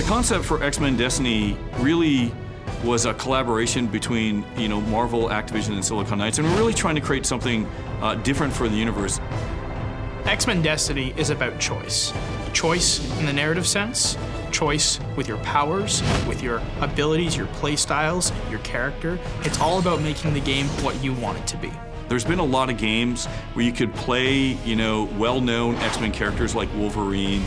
concept for X-Men Destiny really was a collaboration between, Marvel, Activision, and Silicon Knights, and we're really trying to create something different for the universe. X-Men Destiny is about choice. Choice in the narrative sense, choice with your powers, with your abilities, your play styles, your character. It's all about making the game what you want it to be. There's been a lot of games where you could play, well-known X-Men characters like Wolverine.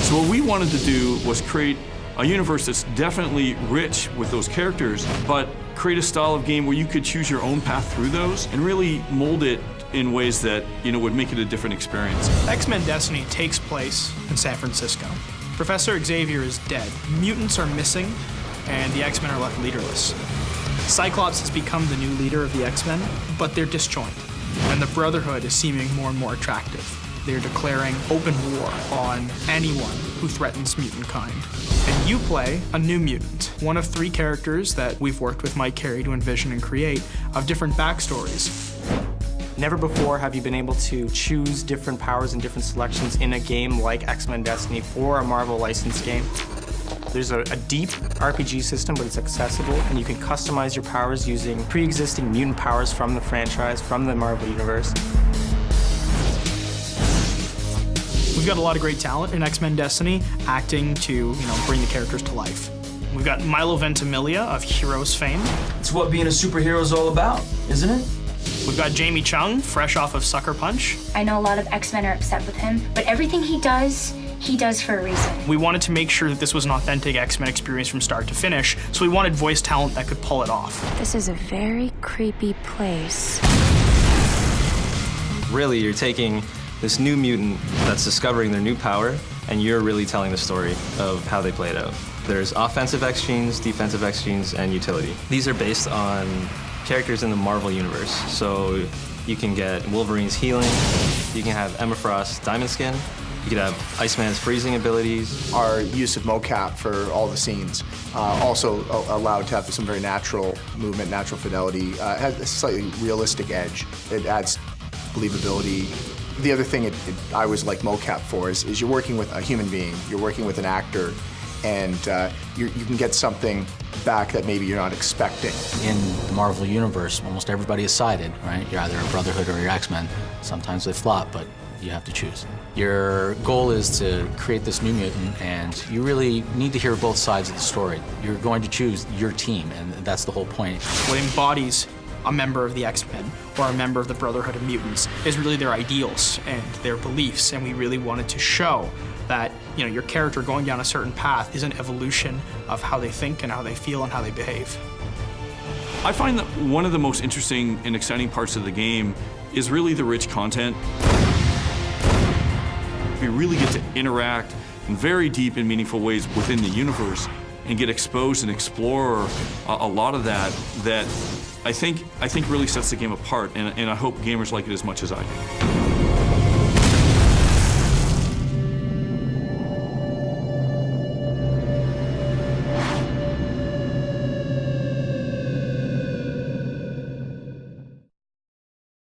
So what we wanted to do was create a universe that's definitely rich with those characters, but create a style of game where you could choose your own path through those and really mold it in ways that, would make it a different experience. X-Men Destiny takes place in San Francisco. Professor Xavier is dead, mutants are missing, and the X-Men are left leaderless. Cyclops has become the new leader of the X-Men, but they're disjointed, and the Brotherhood is seeming more and more attractive. They're declaring open war on anyone who threatens mutant kind. And you play a new mutant, one of 3 characters that we've worked with Mike Carey to envision and create, of different backstories. Never before have you been able to choose different powers and different selections in a game like X-Men Destiny for a Marvel licensed game. There's a deep RPG system, but it's accessible, and you can customize your powers using pre-existing mutant powers from the franchise, from the Marvel Universe. We've got a lot of great talent in X-Men Destiny, acting to, bring the characters to life. We've got Milo Ventimiglia of Heroes fame. It's what being a superhero is all about, isn't it? We've got Jamie Chung, fresh off of Sucker Punch. I know a lot of X-Men are upset with him, but everything he does for a reason. We wanted to make sure that this was an authentic X-Men experience from start to finish, so we wanted voice talent that could pull it off. This is a very creepy place. Really, you're taking this new mutant that's discovering their new power, and you're really telling the story of how they play it out. There's offensive X genes, defensive X genes, and utility. These are based on characters in the Marvel Universe. So you can get Wolverine's healing, you can have Emma Frost's diamond skin, you could have Iceman's freezing abilities. Our use of mocap for all the scenes also allowed to have some very natural movement, natural fidelity. It has a slightly realistic edge. It adds believability. The other thing I always like mocap for is you're working with a human being, you're working with an actor, and you can get something back that maybe you're not expecting. In the Marvel Universe, almost everybody is sided, right? You're either a Brotherhood or you're X-Men. Sometimes they flop, but you have to choose. Your goal is to create this new mutant, and you really need to hear both sides of the story. You're going to choose your team, and that's the whole point. What embodies a member of the X-Men or a member of the Brotherhood of Mutants is really their ideals and their beliefs, and we really wanted to show that your character going down a certain path is an evolution of how they think and how they feel and how they behave. I find that one of the most interesting and exciting parts of the game is really the rich content. We really get to interact in very deep and meaningful ways within the universe and get exposed and explore a lot of that I think really sets the game apart, and I hope gamers like it as much as I do.